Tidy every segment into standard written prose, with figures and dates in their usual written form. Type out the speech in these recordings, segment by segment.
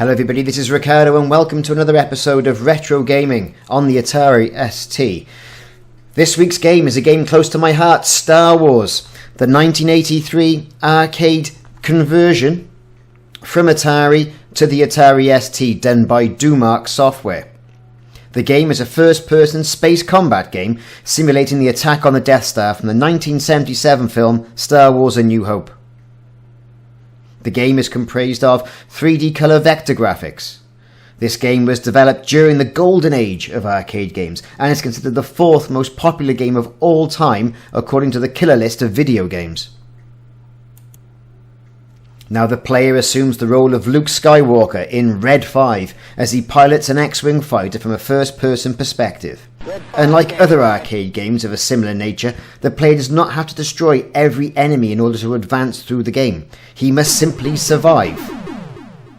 Hello everybody, this is Ricardo and welcome to another episode of Retro Gaming on the Atari ST. This week's game is a game close to my heart, Star Wars, the 1983 arcade conversion from Atari to the Atari ST done by Dumark Software. The game is a first-person space combat game simulating the attack on the Death Star from the 1977 film Star Wars A New Hope. The game is comprised of 3D colour vector graphics. This game was developed during the golden age of arcade games and is considered the fourth most popular game of all time according to the killer list of video games. Now the player assumes the role of Luke Skywalker in Red 5 as he pilots an X-Wing fighter from a first-person perspective. Unlike other arcade games of a similar nature, the player does not have to destroy every enemy in order to advance through the game. He must simply survive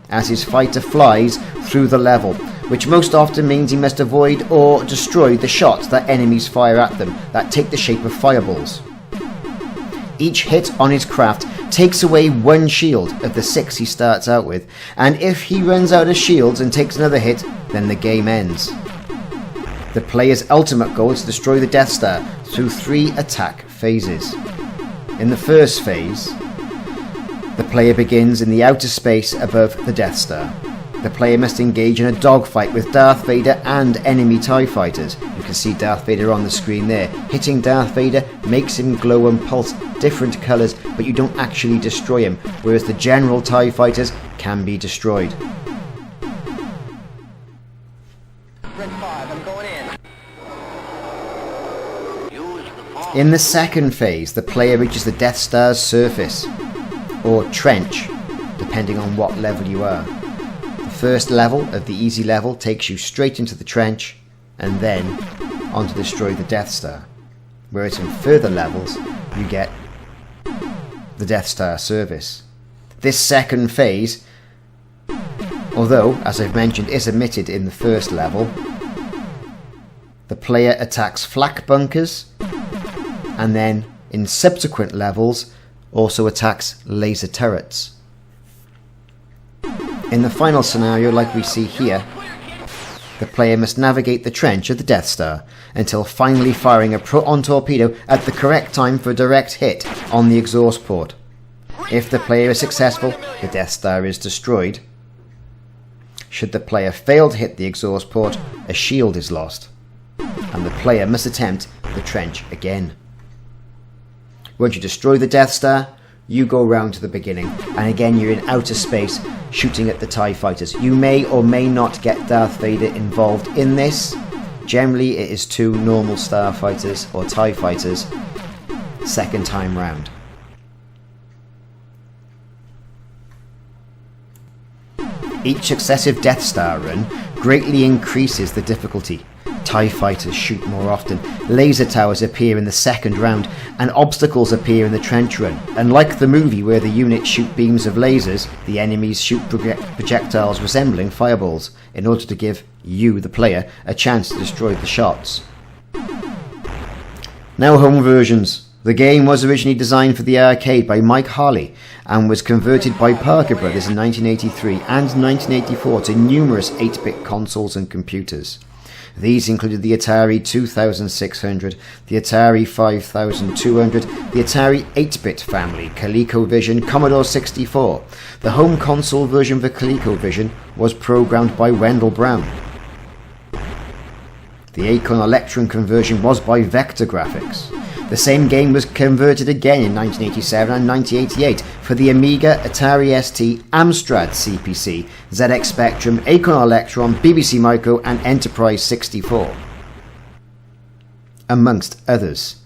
as his fighter flies through the level, which most often means he must avoid or destroy the shots that enemies fire at them that take the shape of fireballs. Each hit on his craft takes away one shield of the 6 he starts out with, and if he runs out of shields and takes another hit, then the game ends. The player's ultimate goal is to destroy the Death Star through 3 attack phases. In the first phase, the player begins in the outer space above the Death Star. The player must engage in a dogfight with Darth Vader and enemy TIE fighters. You can see Darth Vader on the screen there. Hitting Darth Vader makes him glow and pulse different colours, but you don't actually destroy him, whereas the general TIE fighters can be destroyed. In the second phase, the player reaches the Death Star's surface, or trench, depending on what level you are. The first level of the easy level takes you straight into the trench, and then on to destroy the Death Star. Whereas in further levels, you get the Death Star surface. This second phase, although, as I've mentioned, is omitted in the first level, the player attacks flak bunkers, and then in subsequent levels also attacks laser turrets. In the final scenario, like we see here, the player must navigate the trench of the Death Star until finally firing a proton torpedo at the correct time for a direct hit on the exhaust port. If the player is successful, the Death Star is destroyed. Should the player fail to hit the exhaust port, a shield is lost, and the player must attempt the trench again. Once you destroy the Death Star, you go round to the beginning, and again you're in outer space shooting at the TIE fighters. You may or may not get Darth Vader involved in this. Generally it is 2 normal starfighters or TIE fighters second time round. Each successive Death Star run greatly increases the difficulty. TIE fighters shoot more often, laser towers appear in the second round, and obstacles appear in the trench run. Unlike the movie where the units shoot beams of lasers, the enemies shoot projectiles resembling fireballs in order to give you, the player, a chance to destroy the shots. Now home versions. The game was originally designed for the arcade by Mike Hally and was converted by Parker Brothers in 1983 and 1984 to numerous 8-bit consoles and computers. These included the Atari 2600, the Atari 5200, the Atari 8-bit family, ColecoVision, Commodore 64. The home console version of the ColecoVision was programmed by Wendell Brown. The Acorn Electron conversion was by Vector Graphics. The same game was converted again in 1987 and 1988 for the Amiga, Atari ST, Amstrad CPC, ZX Spectrum, Acorn Electron, BBC Micro and Enterprise 64, amongst others.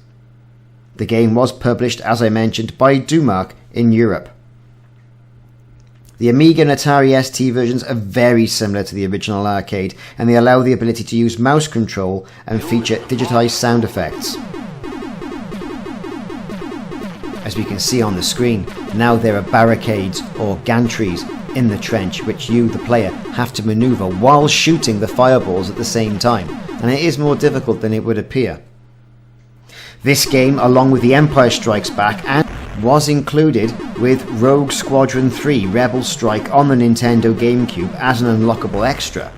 The game was published, as I mentioned, by Dumark in Europe. The Amiga and Atari ST versions are very similar to the original arcade, and they allow the ability to use mouse control and feature digitized sound effects. As we can see on the screen, now there are barricades or gantries in the trench which you, the player, have to maneuver while shooting the fireballs at the same time, and it is more difficult than it would appear. This game, along with The Empire Strikes Back, and was included with Rogue Squadron 3 Rebel Strike on the Nintendo GameCube as an unlockable extra.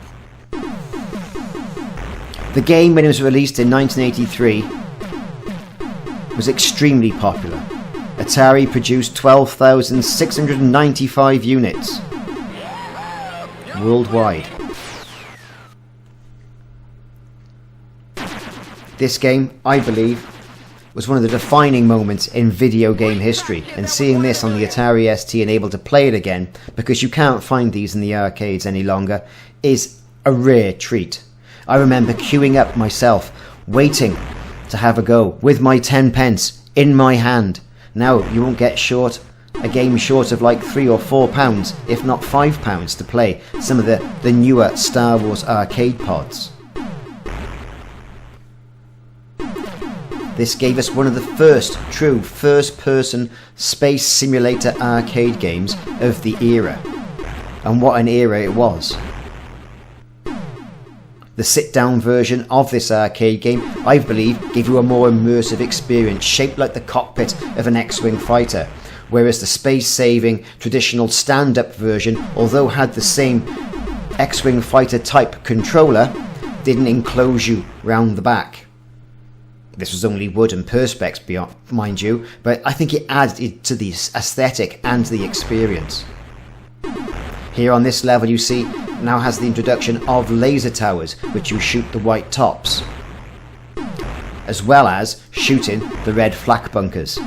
The game, when it was released in 1983, was extremely popular. Atari produced 12,695 units worldwide. This game, I believe, was one of the defining moments in video game history, and seeing this on the Atari ST and able to play it again, because you can't find these in the arcades any longer, is a rare treat. I remember queuing up myself, waiting to have a go, with my 10 pence in my hand. Now, you won't get a game short of like £3 or £4, if not £5 to play some of the newer Star Wars arcade pods. This gave us one of the first true first-person space simulator arcade games of the era. And what an era it was. The sit-down version of this arcade game, I believe, gave you a more immersive experience, shaped like the cockpit of an X-Wing fighter, whereas the space-saving, traditional stand-up version, although had the same X-Wing fighter type controller, didn't enclose you round the back. This was only wood and perspex, mind you, but I think it added to the aesthetic and the experience. Here on this level, you see, now has the introduction of laser towers, which you shoot the white tops, as well as shooting the red flak bunkers.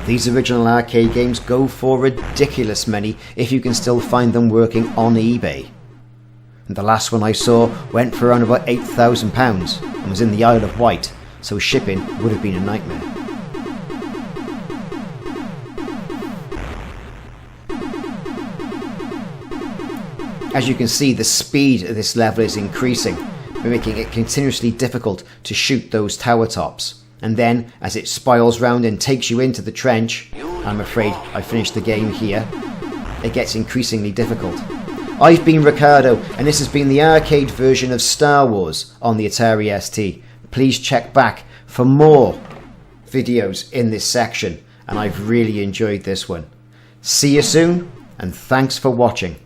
These original arcade games go for ridiculous money if you can still find them working on eBay. And the last one I saw went for around about £8,000 and was in the Isle of Wight, so shipping would have been a nightmare. As you can see, the speed of this level is increasing, making it continuously difficult to shoot those tower tops. And then, as it spirals round and takes you into the trench, I'm afraid I finished the game here, it gets increasingly difficult. I've been Ricardo, and this has been the arcade version of Star Wars on the Atari ST. Please check back for more videos in this section, and I've really enjoyed this one. See you soon, and thanks for watching.